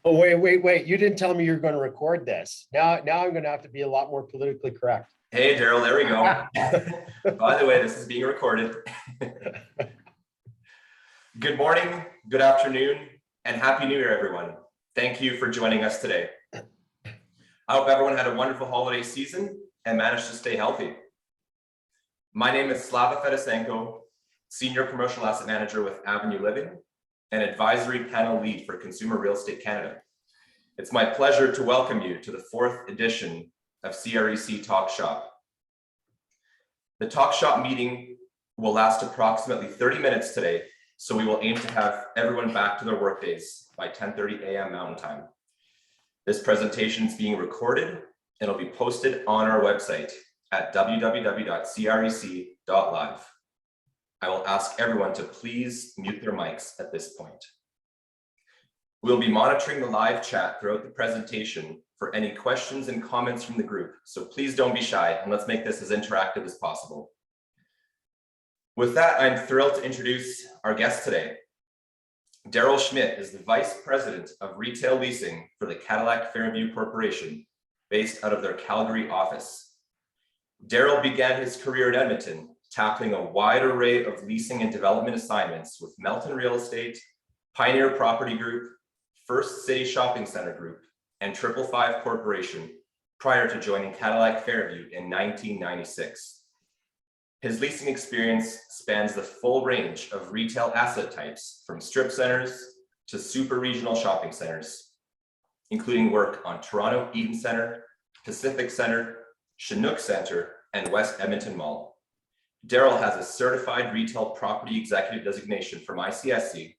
Oh, wait. You didn't tell me you're going to record this. Now I'm going to have to be a lot more politically correct. Hey, Darryl, there we go. By the way, this is being recorded. Good morning, good afternoon, and Happy New Year, everyone. Thank you for joining us today. I hope everyone had a wonderful holiday season and managed to stay healthy. My name is Slava Fedosenko, Senior Commercial Asset Manager with Avenue Living and Advisory Panel Lead for Consumer Real Estate Canada. It's my pleasure to welcome you to the 4th edition of CREC Talk Shop. The Talk Shop meeting will last approximately 30 minutes today, so we will aim to have everyone back to their workdays by 10:30 a.m. Mountain Time. This presentation is being recorded and will be posted on our website at www.crec.live. I will ask everyone to please mute their mics at this point. We'll be monitoring the live chat throughout the presentation for any questions and comments from the group, so please don't be shy and let's make this as interactive as possible. With that, I'm thrilled to introduce our guest today. Darryl Schmidt is the Vice President of Retail Leasing for the Cadillac Fairview Corporation, based out of their Calgary office. Darryl began his career in Edmonton, tackling a wide array of leasing and development assignments with Melton Real Estate, Pioneer Property Group, First City Shopping Center Group, and 555 Corporation prior to joining Cadillac Fairview in 1996. His leasing experience spans the full range of retail asset types, from strip centers to super regional shopping centers, including work on Toronto Eaton Centre, Pacific Centre, Chinook Centre, and West Edmonton Mall. Darryl has a certified retail property executive designation from ICSC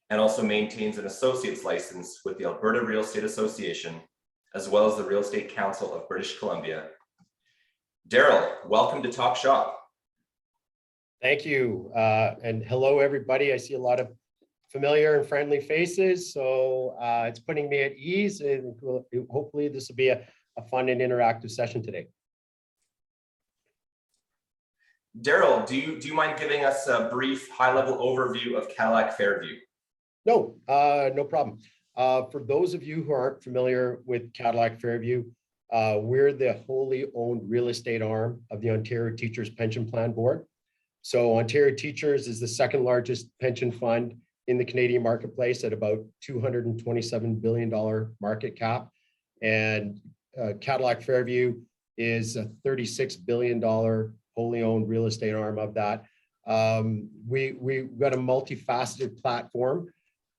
and also maintains an associate's license with the Alberta Real Estate Association, as well as the Real Estate Council of British Columbia. Darryl, welcome to Talk Shop. Thank you. And hello, everybody. I see a lot of familiar and friendly faces, so it's putting me at ease, and hopefully this will be a fun and interactive session today. Darryl, do you mind giving us a brief high-level overview of Cadillac Fairview? No, no problem. For those of you who aren't familiar with Cadillac Fairview, we're the wholly owned real estate arm of the Ontario Teachers Pension Plan Board. So Ontario Teachers is the second largest pension fund in the Canadian marketplace at about $227 billion market cap. And Cadillac Fairview is a $36 billion wholly owned real estate arm of that. We've got a multifaceted platform.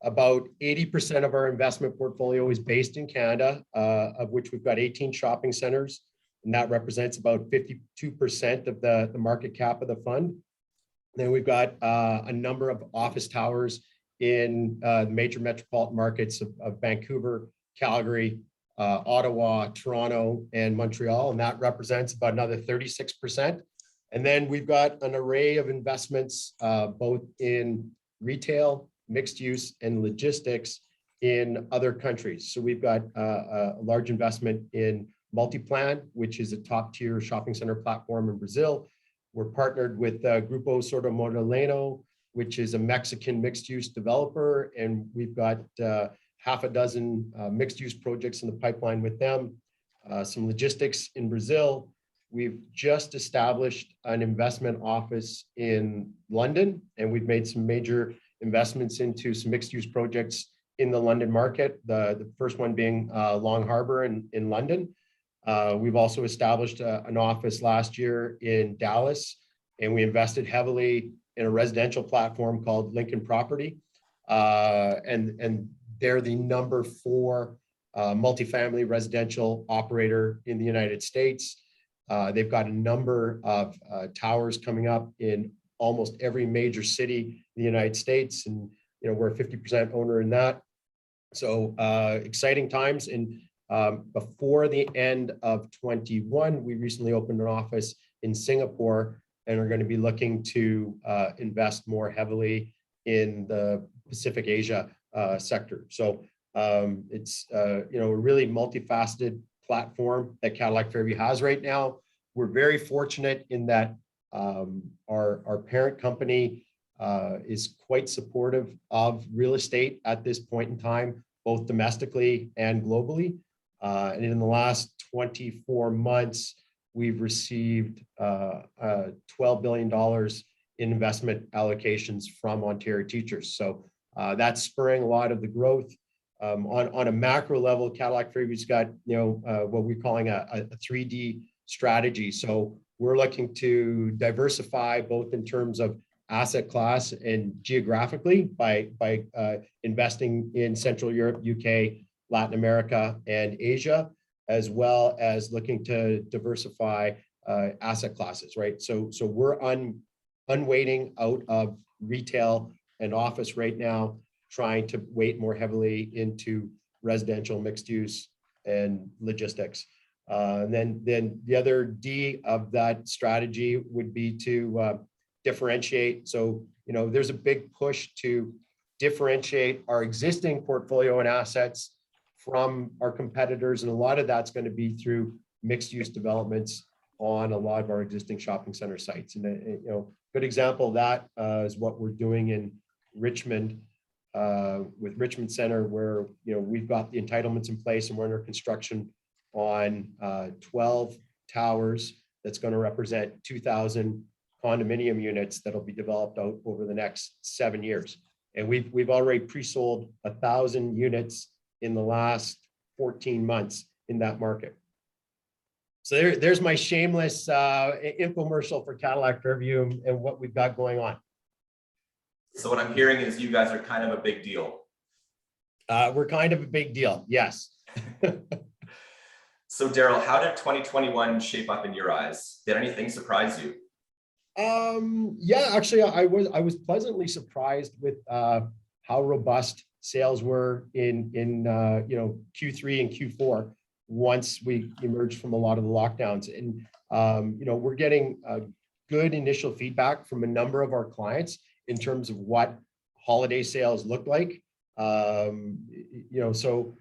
About 80% of our investment portfolio is based in Canada, of which we've got 18 shopping centers, and that represents about 52% of the market cap of the fund. Then we've got a number of office towers in the major metropolitan markets of Vancouver, Calgary, Ottawa, Toronto, and Montreal, and that represents about another 36%. And then we've got an array of investments, both in retail, mixed use, and logistics in other countries. So we've got a large investment in Multiplan, which is a top-tier shopping center platform in Brazil. We're partnered with Grupo Sordo Modaleno, which is a Mexican mixed-use developer, and we've got half a dozen mixed-use projects in the pipeline with them. Some logistics in Brazil. We've just established an investment office in London, and we've made some major investments into some mixed-use projects in the London market. The first one being Long Harbour in London. We've also established an office last year in Dallas, and we invested heavily in a residential platform called Lincoln Property. And they're the number 4 multifamily residential operator in the United States. They've got a number of towers coming up in almost every major city in the United States, and we're a 50% owner in that. So exciting times. And before the end of 21, we recently opened an office in Singapore and are going to be looking to invest more heavily in the Pacific Asia sector. So it's a really multifaceted platform that Cadillac Fairview has right now. We're very fortunate in that our parent company is quite supportive of real estate at this point in time, both domestically and globally. And in the last 24 months, we've received $12 billion in investment allocations from Ontario teachers. So that's spurring a lot of the growth. On a macro level, Cadillac Fairview's got what we're calling a 3D strategy. So we're looking to diversify both in terms of asset class and geographically by investing in Central Europe, UK, Latin America, and Asia, as well as looking to diversify asset classes, right? So we're unweighting out of retail and office right now, trying to weight more heavily into residential, mixed use, and logistics. And then the other D of that strategy would be to differentiate. So, there's a big push to differentiate our existing portfolio and assets from our competitors. And a lot of that's going to be through mixed use developments on a lot of our existing shopping center sites. And, good example of that is what we're doing in Richmond with Richmond Center, where, we've got the entitlements in place and we're under construction on 12 towers that's going to represent 2,000 condominium units that'll be developed out over the next 7 years. And we've already pre-sold 1,000 units in the last 14 months in that market. So there's my shameless infomercial for Cadillac Fairview and what we've got going on. So what I'm hearing is you guys are kind of a big deal. We're kind of a big deal, yes. So Darryl, how did 2021 shape up in your eyes? Did anything surprise you? Yeah, actually, I was pleasantly surprised with how robust sales were in Q3 and Q4 once we emerged from a lot of the lockdowns. And we're getting good initial feedback from a number of our clients in terms of what holiday sales look like. So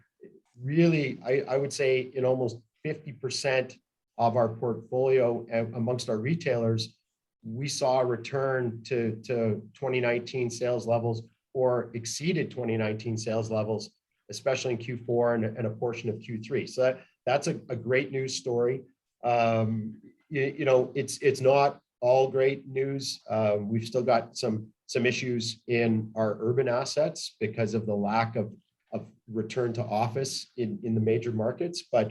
really, I would say in almost 50% of our portfolio amongst our retailers, we saw a return to 2019 sales levels or exceeded 2019 sales levels, especially in Q4 and a portion of Q3. So that's a great news story. It's not all great news. We've still got some issues in our urban assets because of the lack of return to office in the major markets. But,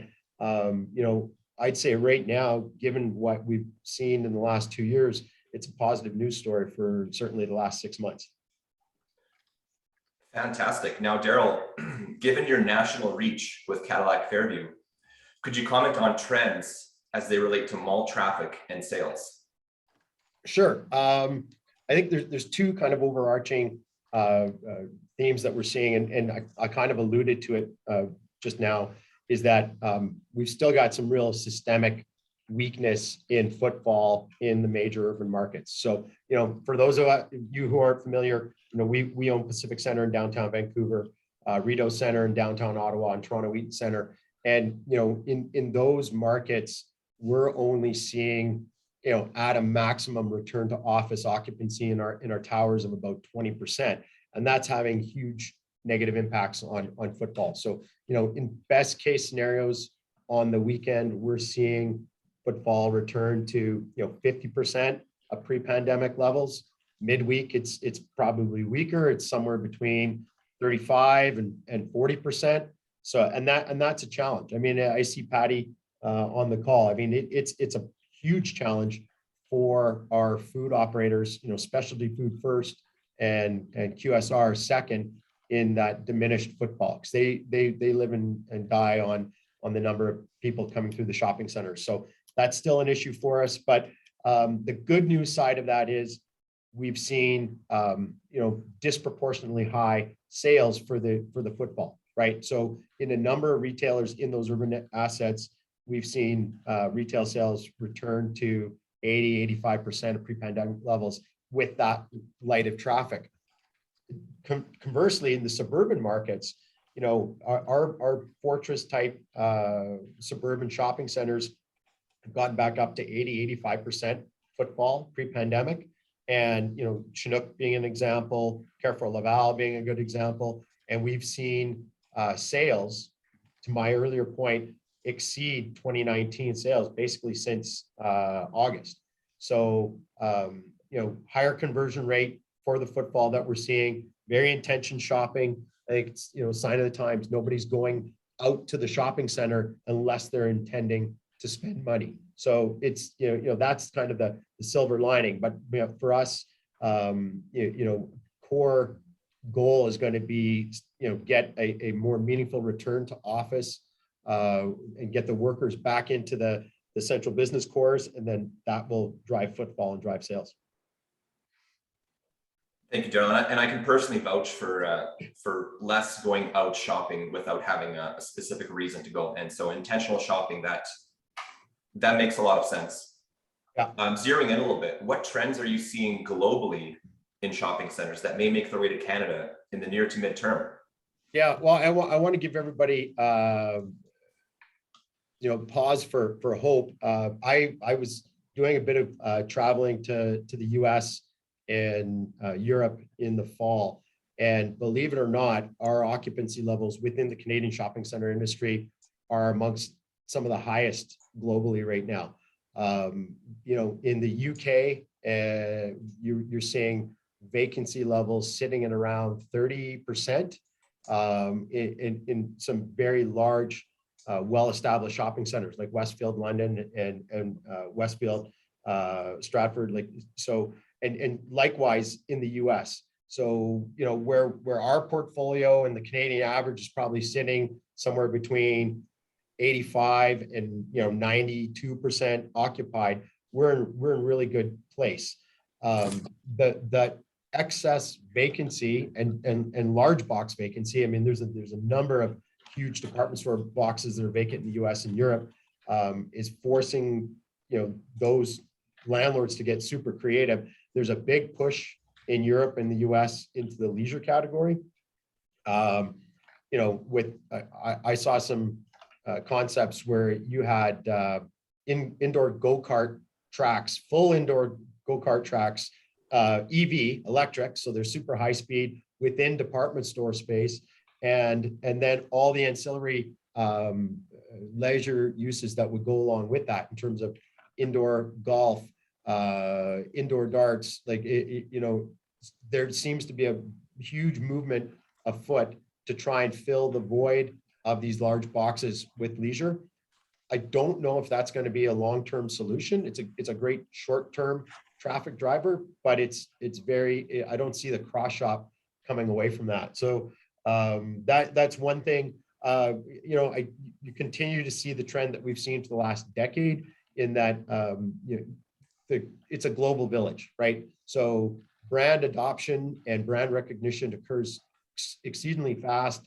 I'd say right now, given what we've seen in the last 2 years, it's a positive news story for certainly the last 6 months. Fantastic. Now, Darryl, given your national reach with Cadillac Fairview, could you comment on trends as they relate to mall traffic and sales? Sure. I think there's two kind of overarching themes that we're seeing, and I kind of alluded to it just now, is that we've still got some real systemic weakness in footfall in the major urban markets. So, for those of you who aren't familiar, we own Pacific Center in downtown Vancouver, Rideau Center in downtown Ottawa, and Toronto Eaton Center. And, in those markets, we're only seeing, at a maximum return to office occupancy in our towers of about 20%. And that's having huge negative impacts on footfall. So, in best case scenarios on the weekend, we're seeing footfall return to, 50% of pre-pandemic levels. Midweek, it's probably weaker. It's somewhere between 35 and 40%. So, and that's a challenge. I mean, I see Patty on the call. I mean, it's a huge challenge for our food operators, specialty food first and QSR second, in that diminished footfall, because they live and die on the number of people coming through the shopping centers. So that's still an issue for us. But the good news side of that is we've seen disproportionately high sales for the football, right? So in a number of retailers in those urban assets, we've seen retail sales return to 80-85% of pre-pandemic levels with that light of traffic. Conversely, in the suburban markets, our fortress type suburban shopping centers have gotten back up to 80-85% footfall pre-pandemic. And, Chinook being an example, Carrefour Laval being a good example. And we've seen sales, to my earlier point, exceed 2019 sales basically since August. So, higher conversion rate for the footfall that we're seeing, very intention shopping. I think it's, sign of the times. Nobody's going out to the shopping center unless they're intending to spend money. So it's, that's kind of the silver lining. But for us, core goal is going to be, get a more meaningful return to office and get the workers back into the central business cores, and then that will drive footfall and drive sales. Thank you, Darryl. And I can personally vouch for less going out shopping without having a specific reason to go. And so intentional shopping, that makes a lot of sense. Yeah. Zeroing in a little bit, what trends are you seeing globally in shopping centers that may make their way to Canada in the near to midterm? Yeah, well, I want to give everybody, pause for hope. I was doing a bit of traveling to the US and Europe in the fall. And believe it or not, our occupancy levels within the Canadian shopping center industry are amongst some of the highest globally right now. In the UK, you're seeing vacancy levels sitting at around 30% in some very large, well-established shopping centers like Westfield, London, and Westfield, Stratford, and likewise in the US. So, where our portfolio and the Canadian average is probably sitting somewhere between 85 and 92% occupied, we're in really good place. The excess vacancy and large box vacancy, I mean, there's a number of huge department store boxes that are vacant in the US and Europe, is forcing those landlords to get super creative. There's a big push in Europe and the US into the leisure category. I saw some concepts where you had indoor go-kart tracks, full indoor go-kart tracks, EV, electric, so they're super high speed within department store space, and then all the ancillary leisure uses that would go along with that in terms of indoor golf, indoor darts. There seems to be a huge movement afoot to try and fill the void of these large boxes with leisure. I don't know if that's going to be a long-term solution. It's a great short-term traffic driver, but it's very, I don't see the cross shop coming away from that. So that's one thing. You continue to see the trend that we've seen for the last decade in that it's a global village, right? So brand adoption and brand recognition occurs exceedingly fast.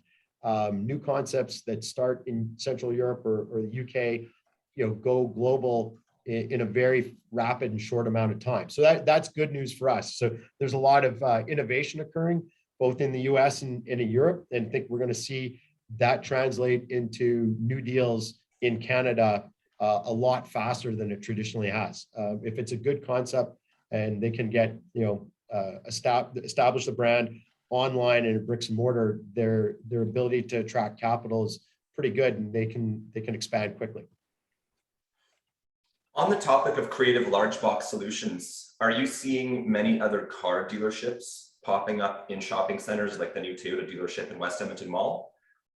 New concepts that start in Central Europe or the UK, go global in a very rapid and short amount of time. So that's good news for us. So there's a lot of innovation occurring both in the US and in Europe, and I think we're going to see that translate into new deals in Canada a lot faster than it traditionally has. If it's a good concept and they can get, establish the brand online and bricks and mortar, their ability to attract capital is pretty good, and they can expand quickly. On the topic of creative large box solutions, are you seeing many other car dealerships popping up in shopping centers like the new Toyota dealership in West Edmonton Mall?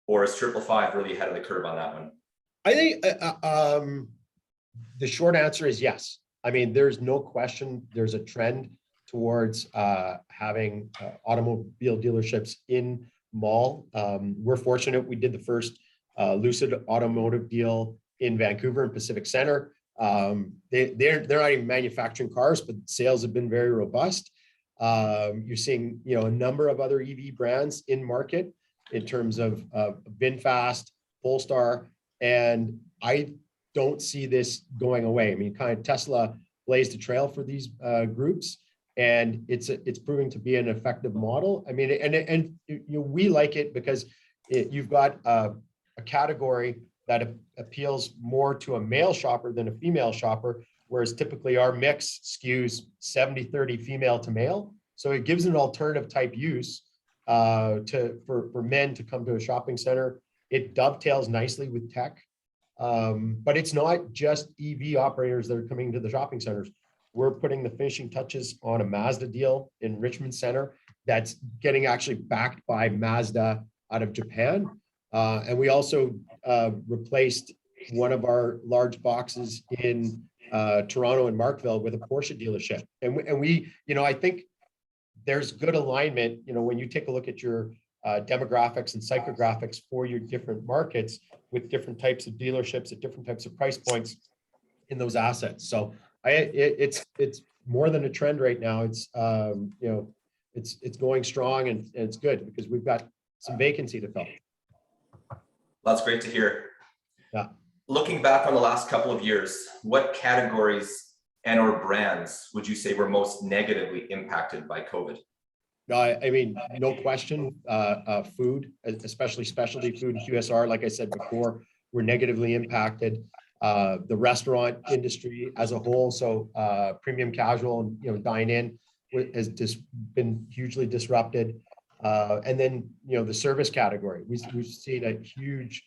Or is 555 really ahead of the curve on that one? I think the short answer is yes. I mean, there's no question there's a trend towards having automobile dealerships in mall. We're fortunate we did the first Lucid automotive deal in Vancouver and Pacific Center. They're not even manufacturing cars, but sales have been very robust. You're seeing a number of other EV brands in market in terms of VinFast, Polestar, and I don't see this going away. I mean, kind of Tesla blazed a trail for these groups, and it's proving to be an effective model. I mean, and we like it because you've got a category that appeals more to a male shopper than a female shopper, whereas typically our mix skews 70-30 female to male. So it gives an alternative type use for men to come to a shopping center. It dovetails nicely with tech, but it's not just EV operators that are coming to the shopping centers. We're putting the finishing touches on a Mazda deal in Richmond Center that's getting actually backed by Mazda out of Japan. And we also replaced one of our large boxes in Toronto and Markville with a Porsche dealership. And we, I think there's good alignment, when you take a look at your demographics and psychographics for your different markets with different types of dealerships at different types of price points in those assets. So it's more than a trend right now. It's it's going strong, and it's good because we've got some vacancy to fill. That's great to hear. Yeah. Looking back on the last couple of years, what categories and or brands would you say were most negatively impacted by COVID? I mean, no question, food, especially specialty food, QSR, like I said before, were negatively impacted. The restaurant industry as a whole, so premium casual and dine-in has just been hugely disrupted. And then the service category, we've seen a huge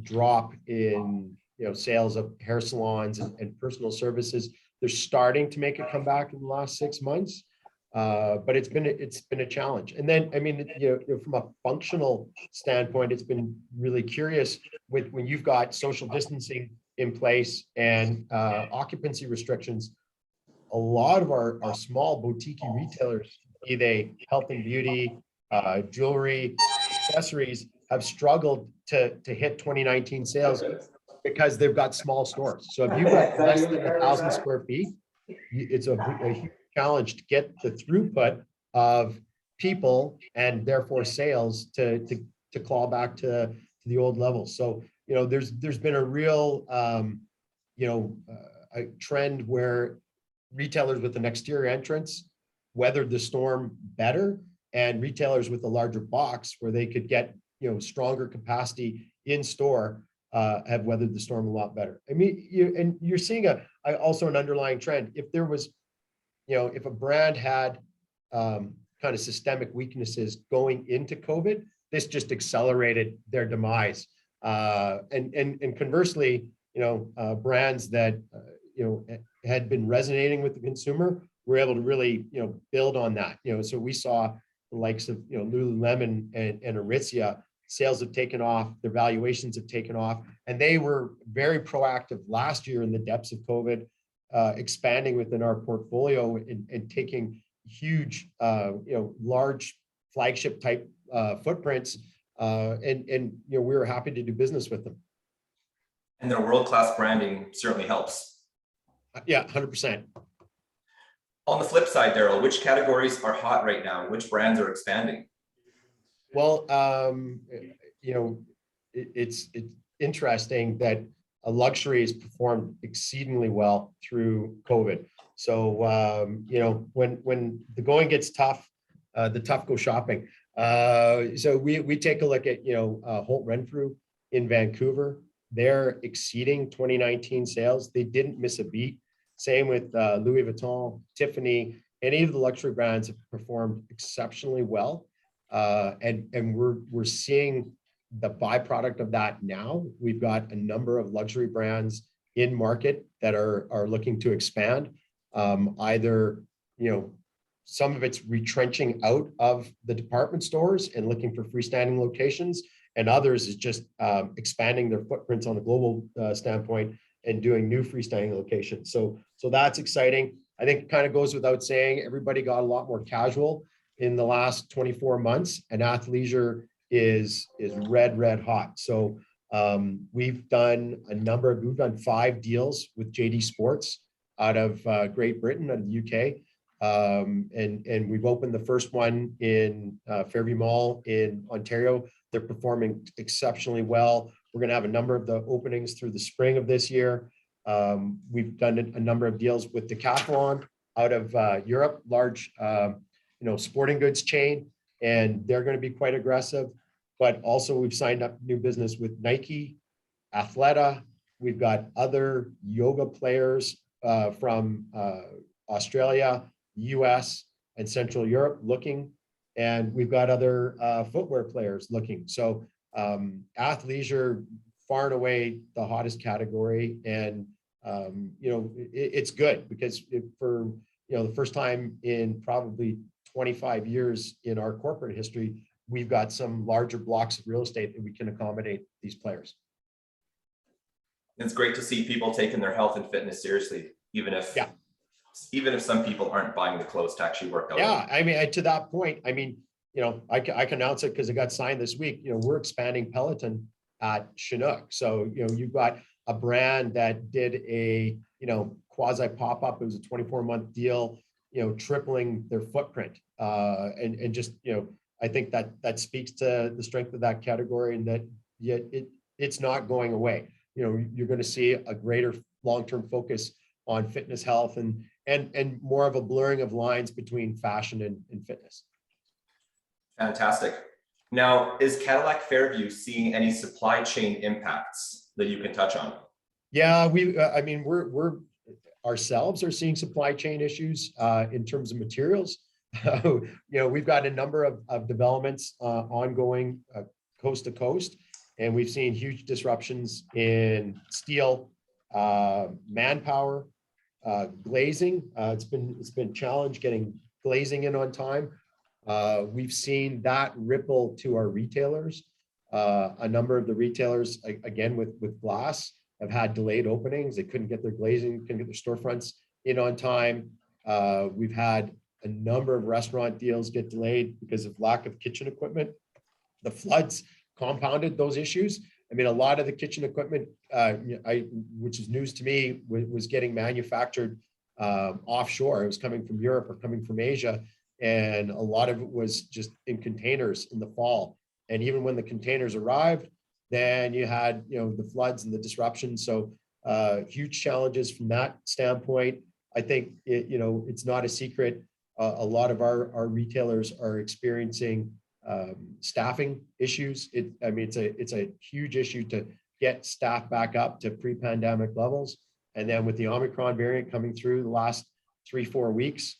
drop in sales of hair salons and personal services. They're starting to make a comeback in the last 6 months. But it's been a challenge. And then, I mean, from a functional standpoint, it's been really curious when you've got social distancing in place and occupancy restrictions. A lot of our small boutique retailers, be they health and beauty, jewelry, accessories, have struggled to hit 2019 sales because they've got small stores. So if you've got less than 1,000 square feet, it's a huge challenge to get the throughput of people and therefore sales to claw back to the old levels. So there's been a real a trend where retailers with an exterior entrance weathered the storm better, and retailers with a larger box where they could get stronger capacity in store have weathered the storm a lot better. I mean, you're seeing also an underlying trend. If there was if a brand had kind of systemic weaknesses going into COVID, this just accelerated their demise. And conversely, brands that had been resonating with the consumer were able to really build on that. So we saw the likes of Lululemon and Aritzia, sales have taken off, their valuations have taken off, and they were very proactive last year in the depths of COVID. Expanding within our portfolio and taking huge, large flagship type footprints, and we were happy to do business with them. And their world-class branding certainly helps. Yeah, 100%. On the flip side, Darryl, which categories are hot right now? Which brands are expanding? Well, it's interesting that luxury has performed exceedingly well through COVID. So, when the going gets tough, the tough go shopping. So we take a look at, Holt Renfrew in Vancouver. They're exceeding 2019 sales. They didn't miss a beat. Same with Louis Vuitton, Tiffany. Any of the luxury brands have performed exceptionally well. And we're seeing the byproduct of that now. We've got a number of luxury brands in market that are looking to expand. Either, some of it's retrenching out of the department stores and looking for freestanding locations, and others is just expanding their footprints on a global standpoint and doing new freestanding locations. So that's exciting. I think it kind of goes without saying, everybody got a lot more casual in the last 24 months, and athleisure is red hot. So we've done 5 deals with JD Sports out of Great Britain and the UK. And we've opened the first one in Fairview Mall in Ontario. They're performing exceptionally well. We're going to have a number of the openings through the spring of this year. We've done a number of deals with Decathlon out of Europe, large sporting goods chain, and they're going to be quite aggressive. But also we've signed up new business with Nike, Athleta. We've got other yoga players from Australia, US, and Central Europe looking and we've got other footwear players looking. So athleisure, far and away the hottest category, and it's good because for the first time in probably 25 years in our corporate history, we've got some larger blocks of real estate that we can accommodate these players. It's great to see people taking their health and fitness seriously, even if some people aren't buying the clothes to actually work out. Yeah, I mean, to that point, I mean, I can announce it because it got signed this week. We're expanding Peloton at Chinook. So, you've got a brand that did a, quasi pop-up. It was a 24-month deal, tripling their footprint. And just, I think that speaks to the strength of that category, and that yet it's not going away. You're going to see a greater long-term focus on fitness, health, and more of a blurring of lines between fashion and fitness. Fantastic. Now, is Cadillac Fairview seeing any supply chain impacts that you can touch on? Yeah, we're ourselves are seeing supply chain issues in terms of materials. We've got a number of developments ongoing coast to coast, and we've seen huge disruptions in steel, manpower, glazing. It's been a challenge getting glazing in on time. We've seen that ripple to our retailers. A number of the retailers, again with glass, have had delayed openings. They couldn't get their glazing, couldn't get their storefronts in on time. We've had a number of restaurant deals get delayed because of lack of kitchen equipment. The floods compounded those issues. I mean, a lot of the kitchen equipment, which is news to me, was getting manufactured offshore. It was coming from Europe or coming from Asia, and a lot of it was just in containers in the fall. And even when the containers arrived, then you had the floods and the disruption. So huge challenges from that standpoint. I think it's not a secret. A lot of our retailers are experiencing staffing issues. It's a huge issue to get staff back up to pre-pandemic levels. And then with the Omicron variant coming through the last 3-4 weeks,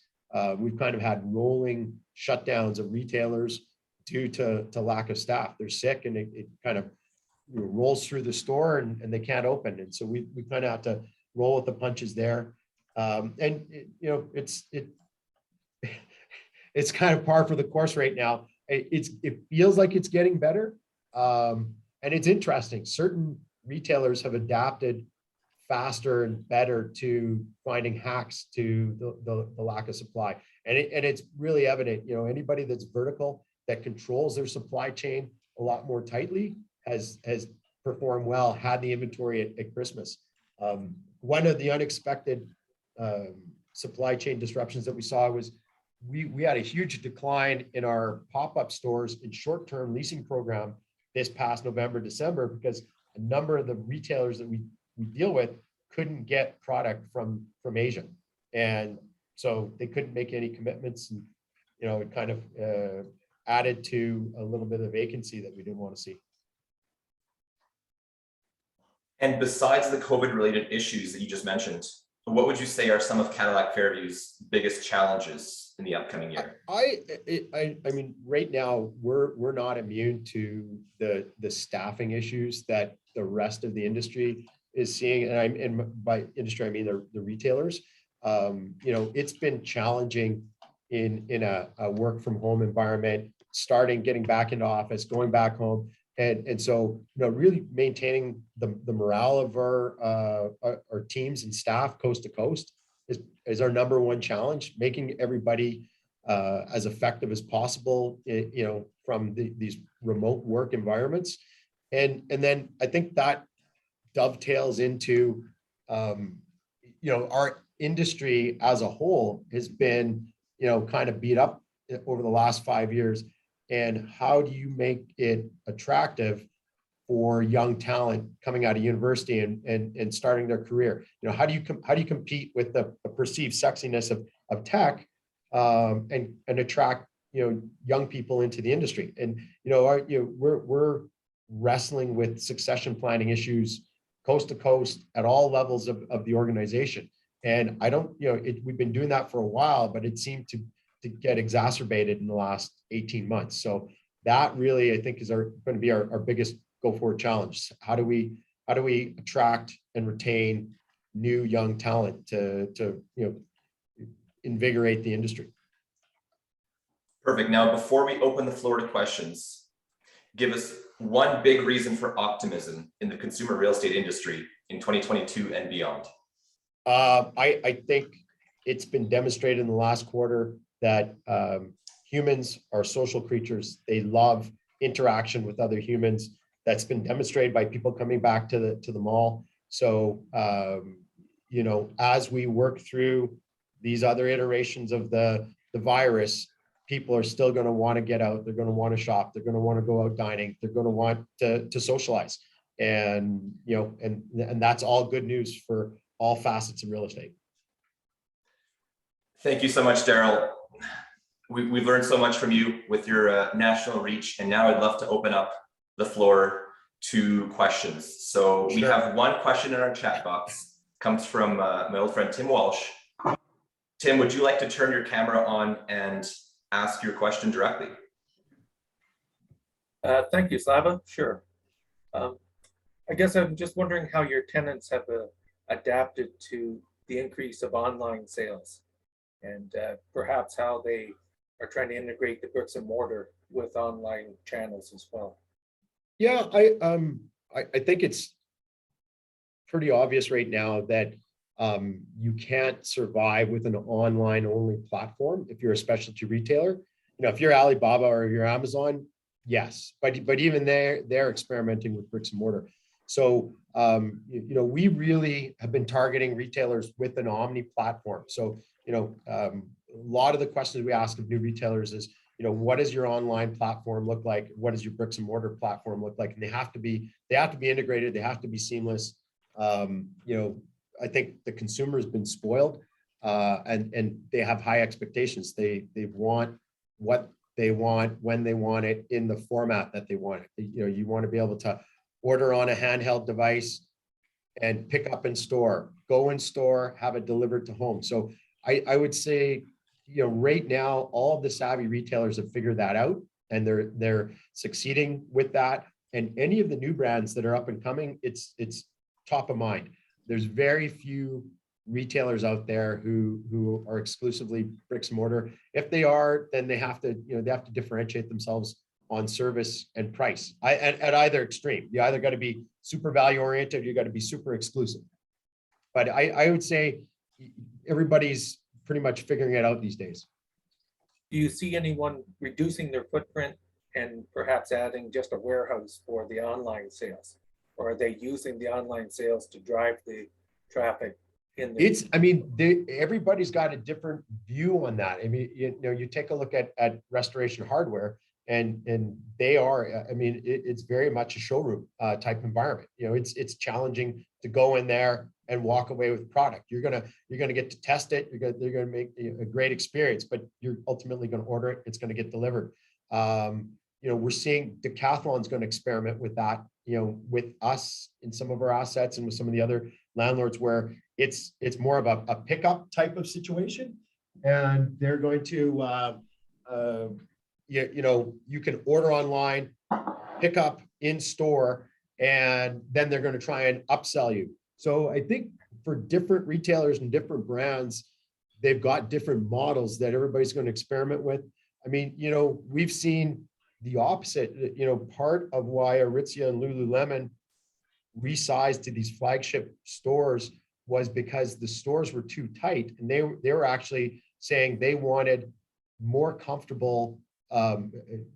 we've kind of had rolling shutdowns of retailers due to lack of staff. They're sick, and it kind of rolls through the store, and they can't open. And so we kind of have to roll with the punches there. It's kind of par for the course right now. It feels like it's getting better. And it's interesting. Certain retailers have adapted faster and better to finding hacks to the lack of supply. And it's really evident, anybody that's vertical, that controls their supply chain a lot more tightly, has performed well, had the inventory at Christmas. One of the unexpected supply chain disruptions that we saw was we had a huge decline in our pop-up stores and short-term leasing program this past November, December, because a number of the retailers that we deal with couldn't get product from Asia. And so they couldn't make any commitments, and it kind of added to a little bit of vacancy that we didn't want to see. And besides the COVID-related issues that you just mentioned, what would you say are some of Cadillac Fairview's biggest challenges in the upcoming year? I mean, right now we're not immune to the staffing issues that the rest of the industry is seeing, and by industry I mean the retailers. It's been challenging in a work from home environment, getting back into office, going back home. And so, really maintaining the morale of our teams and staff coast to coast is our number one challenge. Making everybody as effective as possible, from these remote work environments, and then I think that dovetails into, our industry as a whole has been, kind of beat up over the last 5 years. And how do you make it attractive for young talent coming out of university and starting their career? How do you compete with the perceived sexiness of tech and attract young people into the industry? And we're wrestling with succession planning issues coast to coast at all levels of the organization. And I don't, we've been doing that for a while, but it seemed to to get exacerbated in the last 18 months. So that really, I think, is going to be our biggest go forward challenge. How do we attract and retain new young talent to invigorate the industry? Perfect. Now, before we open the floor to questions, give us one big reason for optimism in the consumer real estate industry in 2022 and beyond. I think it's been demonstrated in the last quarter that humans are social creatures. They love interaction with other humans. That's been demonstrated by people coming back to the mall. So, as we work through these other iterations of the virus, people are still going to want to get out. They're going to want to shop. They're going to want to go out dining. They're going to want to socialize. And, and that's all good news for all facets of real estate. Thank you so much, Darryl. We've learned so much from you with your national reach, and now I'd love to open up the floor to questions. So we have one question in our chat box, comes from my old friend, Tim Walsh. Tim, would you like to turn your camera on and ask your question directly? Thank you, Slava. Sure. I guess I'm just wondering how your tenants have adapted to the increase of online sales, and perhaps how they are trying to integrate the bricks and mortar with online channels as well. Yeah, I think it's pretty obvious right now that you can't survive with an online only platform if you're a specialty retailer. If you're Alibaba or you're Amazon, yes, but even they're experimenting with bricks and mortar. So we really have been targeting retailers with an omni platform. So a lot of the questions we ask of new retailers is, what does your online platform look like? What does your bricks and mortar platform look like? And they have to be integrated. They have to be seamless. I think the consumer has been spoiled, and they have high expectations. They want what they want when they want it in the format that they want it. You want to be able to order on a handheld device and pick up in store, go in store, have it delivered to home. So I would say, right now, all of the savvy retailers have figured that out, and they're succeeding with that. And any of the new brands that are up and coming, it's top of mind. There's very few retailers out there who are exclusively bricks and mortar. If they are, then they have to differentiate themselves on service and price. At either extreme, you either got to be super value oriented, you got to be super exclusive. But I would say everybody's pretty much figuring it out these days. Do you see anyone reducing their footprint and perhaps adding just a warehouse for the online sales? Or are they using the online sales to drive the traffic in the— everybody's got a different view on that. You take a look at Restoration Hardware, and they are, it's very much a showroom type environment. It's challenging to go in there and walk away with product. You're gonna get to test it. They're gonna make a great experience, but you're ultimately going to order it. It's going to get delivered. We're seeing Decathlon's going to experiment with that, with us in some of our assets and with some of the other landlords, where it's more of a pickup type of situation, and they're going to you can order online, pick up in store, and then they're going to try and upsell you. So I think for different retailers and different brands, they've got different models that everybody's going to experiment with. We've seen the opposite. Part of why Aritzia and Lululemon resized to these flagship stores was because the stores were too tight, and they were actually saying they wanted more comfortable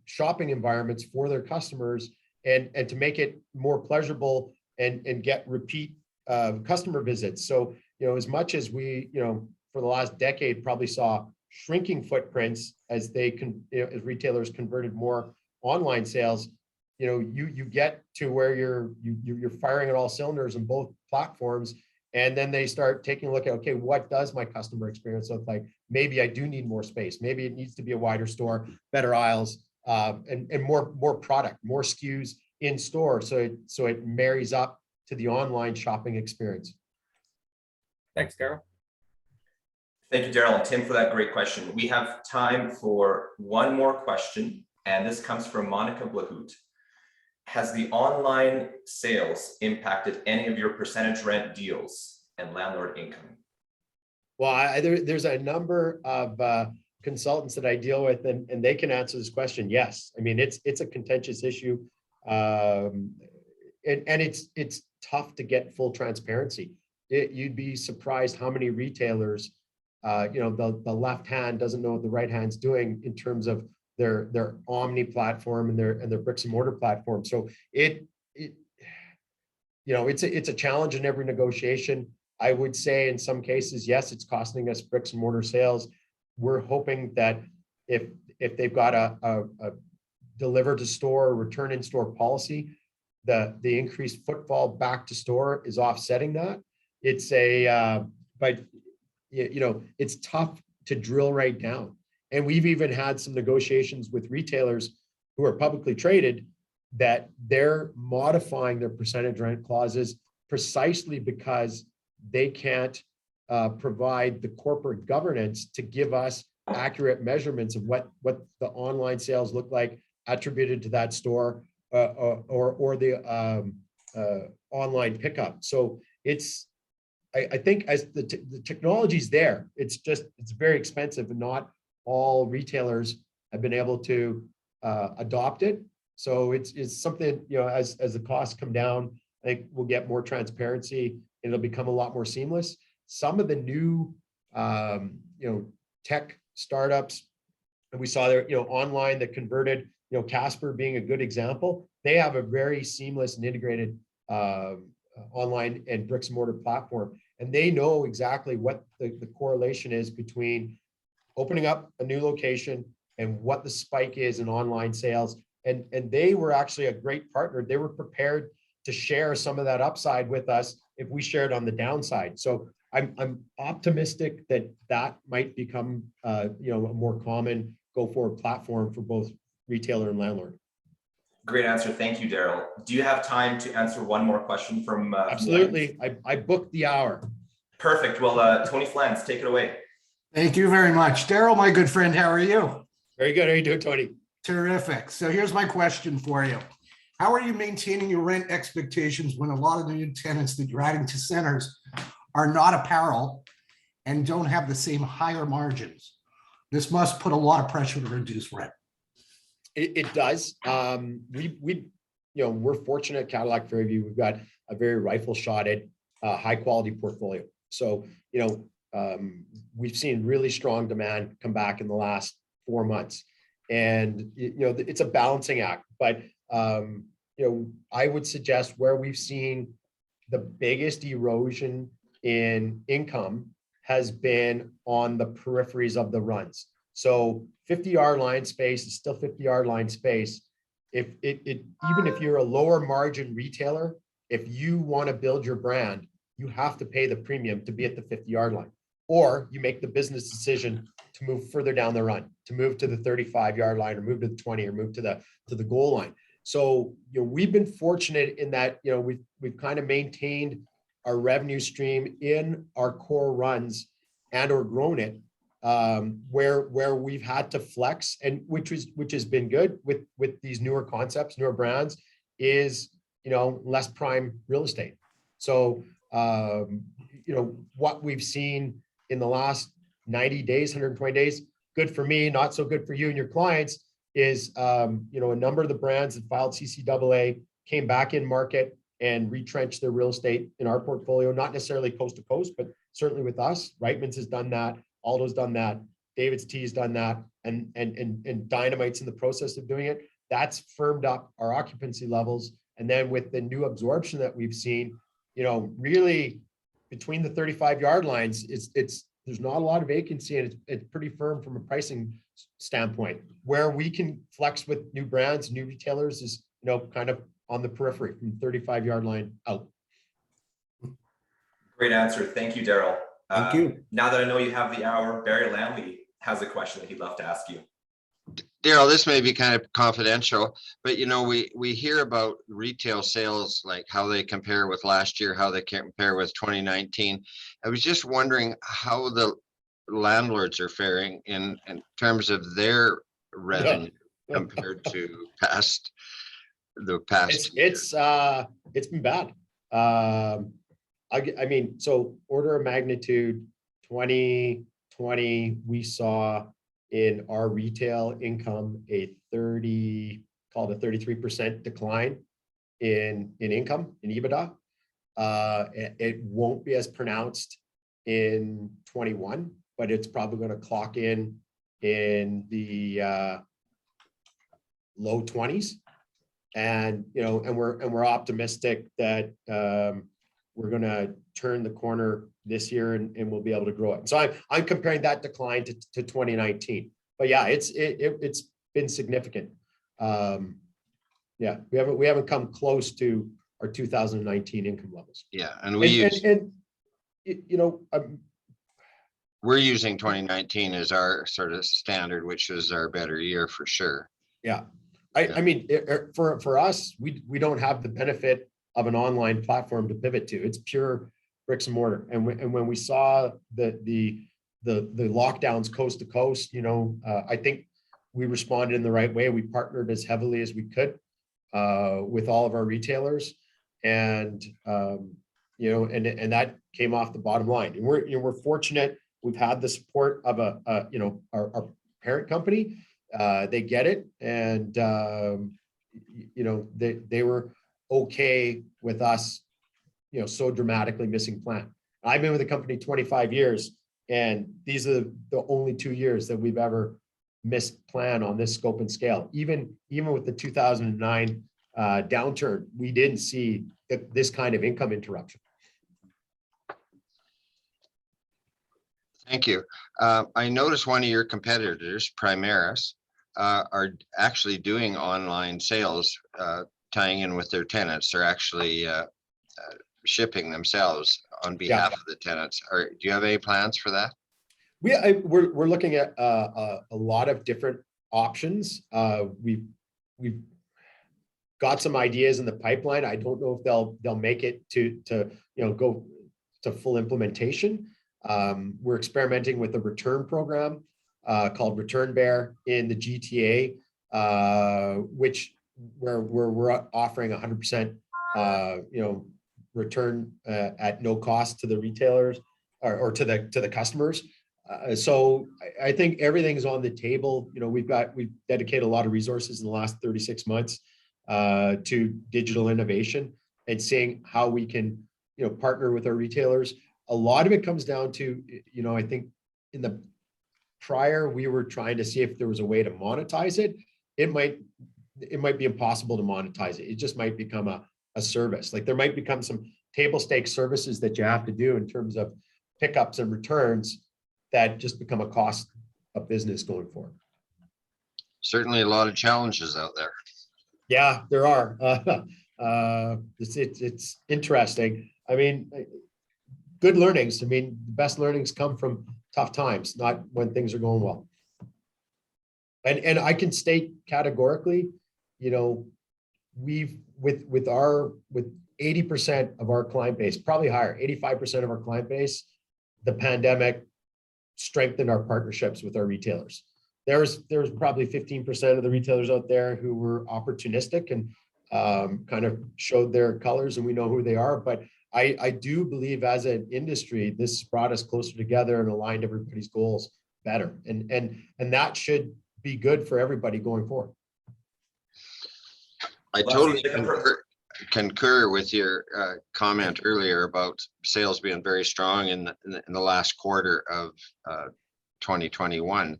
shopping environments for their customers, and to make it more pleasurable and get repeat customer visits. So, as much as we, for the last decade, probably saw shrinking footprints as as retailers converted more online sales, you get to where you're firing at all cylinders on both platforms, and then they start taking a look at, okay, what does my customer experience look like? Maybe I do need more space. Maybe it needs to be a wider store, better aisles, and more product, more SKUs in store, so it marries up to the online shopping experience. Thanks, Darryl. Thank you, Darryl and Tim, for that great question. We have time for one more question, and this comes from Monica Blahout. Has the online sales impacted any of your percentage rent deals and landlord income? Well, there's a number of consultants that I deal with, and they can answer this question. Yes, I mean it's a contentious issue, and it's tough to get full transparency. You'd be surprised how many retailers, the left hand doesn't know what the right hand's doing in terms of their omni platform and their bricks and mortar platform. So it's a challenge in every negotiation. I would say in some cases, yes, it's costing us bricks and mortar sales. We're hoping that if they've got a deliver to store, return in store policy, the increased footfall back to store is offsetting that. It's but it's tough to drill right down. And we've even had some negotiations with retailers who are publicly traded that they're modifying their percentage rent clauses precisely because they can't provide the corporate governance to give us accurate measurements of what the online sales look like attributed to that store or the online pickup. So I think as the technology's there, it's very expensive, and not all retailers have been able to adopt it. So it's something, as the costs come down, I think we'll get more transparency and it'll become a lot more seamless. Some of the new, tech startups, and we saw there, online that converted, Casper being a good example, they have a very seamless and integrated online and bricks and mortar platform. And they know exactly what the correlation is between opening up a new location and what the spike is in online sales. And they were actually a great partner. They were prepared to share some of that upside with us if we shared on the downside. So I'm optimistic that might become a more common go forward platform for both retailer and landlord. Great answer. Thank you, Darryl. Do you have time to answer one more question from Absolutely. I booked the hour. Perfect. Well, Tony Flans, take it away. Thank you very much. Darryl, my good friend, how are you? Very good. How are you doing, Tony? Terrific. So here's my question for you. How are you maintaining your rent expectations when a lot of the new tenants that you're adding to centers are not apparel and don't have the same higher margins? This must put a lot of pressure to reduce rent. It does. We're fortunate at Cadillac Fairview. We've got a very rifle-shotted, high-quality portfolio. So, we've seen really strong demand come back in the last 4 months, and it's a balancing act. But I would suggest where we've seen the biggest erosion in income has been on the peripheries of the runs. So 50-yard line space is still 50-yard line space. Even if you're a lower margin retailer, if you want to build your brand, you have to pay the premium to be at the 50-yard line, or you make the business decision to move further down the run, to move to the 35-yard line, or move to the 20, or move to the goal line. So we've been fortunate in that we've kind of maintained our revenue stream in our core runs and or grown it, where we've had to flex, and which has been good with these newer concepts, newer brands, is less prime real estate. So what we've seen in the last 90 days, 120 days, good for me, not so good for you and your clients, is a number of the brands that filed CCAA came back in market and retrenched their real estate in our portfolio, not necessarily coast to coast, but certainly with us. Reitman's has done that, Aldo's done that, David's Tea has done that, and Dynamite's in the process of doing it. That's firmed up our occupancy levels. And then with the new absorption that we've seen, really between the 35-yard lines, there's not a lot of vacancy, and it's pretty firm from a pricing standpoint. Where we can flex with new brands, new retailers is, kind of on the periphery from 35-yard line out. Great answer. Thank you, Darryl. Thank you. Now that I know you have the hour, Barry Lamley has a question that he'd love to ask you. Darryl, this may be kind of confidential, but we hear about retail sales, like how they compare with last year, how they compare with 2019. I was just wondering how the landlords are faring in terms of their revenue compared to the past year? It's been bad. I mean, so order of magnitude 2020, we saw in our retail income called a 33% decline in income, in EBITDA. It won't be as pronounced in 21, but it's probably going to clock in the low 20s. And, we're optimistic that we're going to turn the corner this year and we'll be able to grow it. So I'm comparing that decline to 2019, but yeah, it's been significant. Yeah, we haven't come close to our 2019 income levels. Yeah, and we're using 2019 as our sort of standard, which is our better year for sure. Yeah. I mean, for us, we don't have the benefit of an online platform to pivot to. It's pure bricks and mortar. And when we saw the lockdowns coast to coast, I think we responded in the right way. We partnered as heavily as we could with all of our retailers, and and that came off the bottom line. And we're fortunate. We've had the support of our parent company. They get it, and they were okay with us, so dramatically missing plan. I've been with the company 25 years, and these are the only 2 years that we've ever missed plan on this scope and scale. Even with the 2009 downturn, we didn't see this kind of income interruption. Thank you. I noticed one of your competitors, Primaris, are actually doing online sales, tying in with their tenants. They're actually shipping themselves on behalf of the tenants. Do you have any plans for that? We're looking at a lot of different options. We've got some ideas in the pipeline. I don't know if they'll make it to go to full implementation. We're experimenting with a return program called Return Bear in the GTA, where we're offering 100% return at no cost to the retailers or to the customers. So I think everything's on the table. We've dedicated a lot of resources in the last 36 months to digital innovation and seeing how we can partner with our retailers. A lot of it comes down to, I think in the prior, we were trying to see if there was a way to monetize it. It might be impossible to monetize it. It just might become a service. Like there might become some table stakes services that you have to do in terms of pickups and returns that just become a cost of business going forward. Certainly a lot of challenges out there. Yeah, there are. It's interesting. I mean, good learnings. I mean, the best learnings come from tough times, not when things are going well. And I can state categorically, we've with 80% of our client base, probably higher, 85% of our client base, the pandemic strengthened our partnerships with our retailers. There was probably 15% of the retailers out there who were opportunistic and kind of showed their colors, and we know who they are. But I do believe as an industry, this brought us closer together and aligned everybody's goals better. And that should be good for everybody going forward. I totally concur with your comment earlier about sales being very strong in the last quarter of 2021.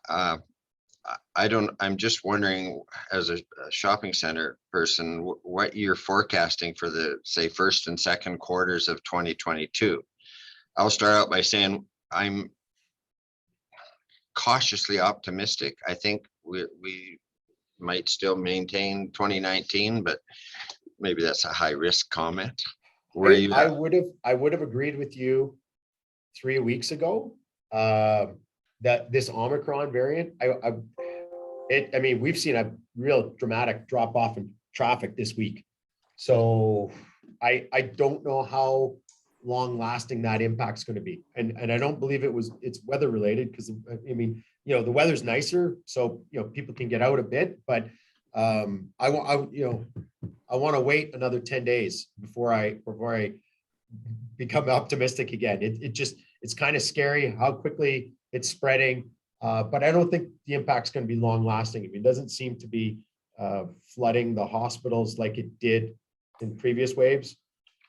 I'm just wondering, as a shopping center person, what you're forecasting for the, say, first and second quarters of 2022. I'll start out by saying I'm cautiously optimistic. I think we might still maintain 2019, but maybe that's a high risk comment. Where you I would have agreed with you 3 weeks ago that this Omicron variant, I mean, we've seen a real dramatic drop off in traffic this week. So I don't know how long lasting that impact's going to be. And I don't believe it's weather related, because I mean, you know, the weather's nicer, so, you know, people can get out a bit, but I want to wait another 10 days before I become optimistic again. It's kind of scary how quickly it's spreading, but I don't think the impact's going to be long lasting. I mean, it doesn't seem to be flooding the hospitals like it did in previous waves.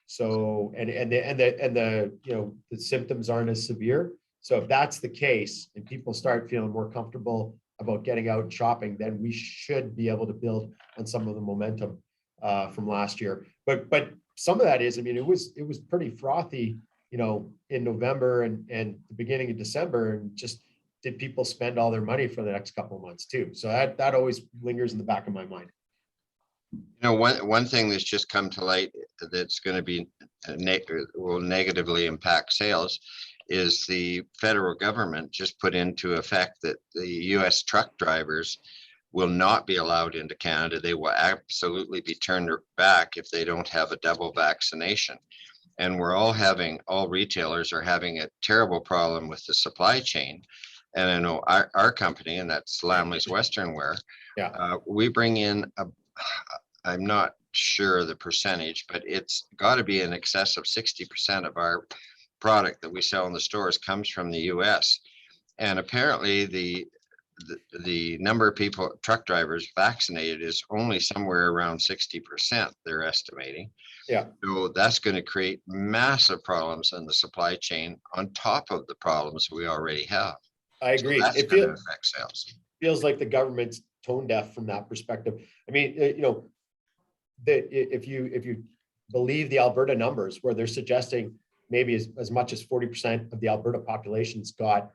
So, and the you know, the symptoms aren't as severe. So if that's the case and people start feeling more comfortable about getting out and shopping, then we should be able to build on some of the momentum from last year. But some of that is, I mean, it was pretty frothy, you know, in November and the beginning of December, and just did people spend all their money for the next couple of months too? So that always lingers in the back of my mind. You know, one thing that's just come to light that's going to be will negatively impact sales is the federal government just put into effect that the US truck drivers will not be allowed into Canada. They will absolutely be turned back if they don't have a double vaccination. And all retailers are having a terrible problem with the supply chain. And I know our company, and that's Lamley's Western Wear, we bring in I'm not sure the percentage, but it's got to be in excess of 60% of our product that we sell in the stores comes from the US. And apparently the number of people, truck drivers vaccinated, is only somewhere around 60%, they're estimating. Yeah. So that's going to create massive problems in the supply chain on top of the problems we already have. I agree. So that's going to affect sales. Feels like the government's tone deaf from that perspective. I mean, you know, that if you believe the Alberta numbers, where they're suggesting maybe as much as 40% of the Alberta population's got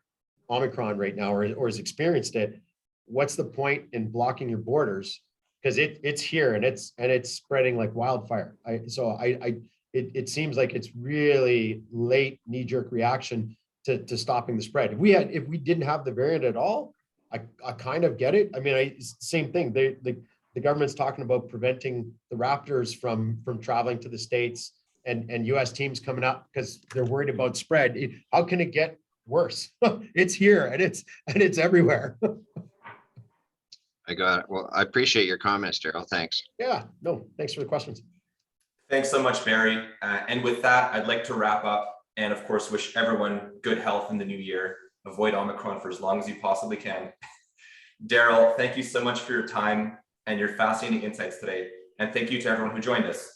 Omicron right now, or has experienced it, what's the point in blocking your borders? Because it's here and it's spreading like wildfire. It seems like it's really late knee-jerk reaction to stopping the spread. If we didn't have the variant at all, I kind of get it. I mean, same thing. The government's talking about preventing the Raptors from traveling to the States and US teams coming up because they're worried about spread. How can it get worse? It's here and it's everywhere. I got it. Well, I appreciate your comments, Darryl. Thanks. Yeah, no, thanks for the questions. Thanks so much, Barry. And with that, I'd like to wrap up and of course, wish everyone good health in the new year. Avoid Omicron for as long as you possibly can. Darryl, thank you so much for your time and your fascinating insights today. And thank you to everyone who joined us.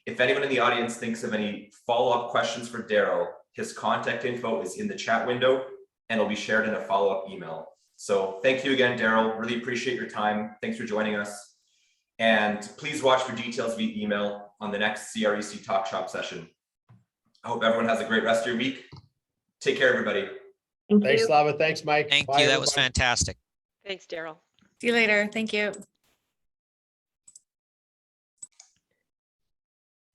If anyone in the audience thinks of any follow-up questions for Darryl, his contact info is in the chat window and it'll be shared in a follow-up email. So thank you again, Darryl. Really appreciate your time. Thanks for joining us. And please watch for details via email on the next CREC Talk Shop session. I hope everyone has a great rest of your week. Take care, everybody. Thanks, Slava. Thanks, Mike. Thank Bye, you. That was everybody. fantastic. Thanks, Darryl. See you later. Thank you.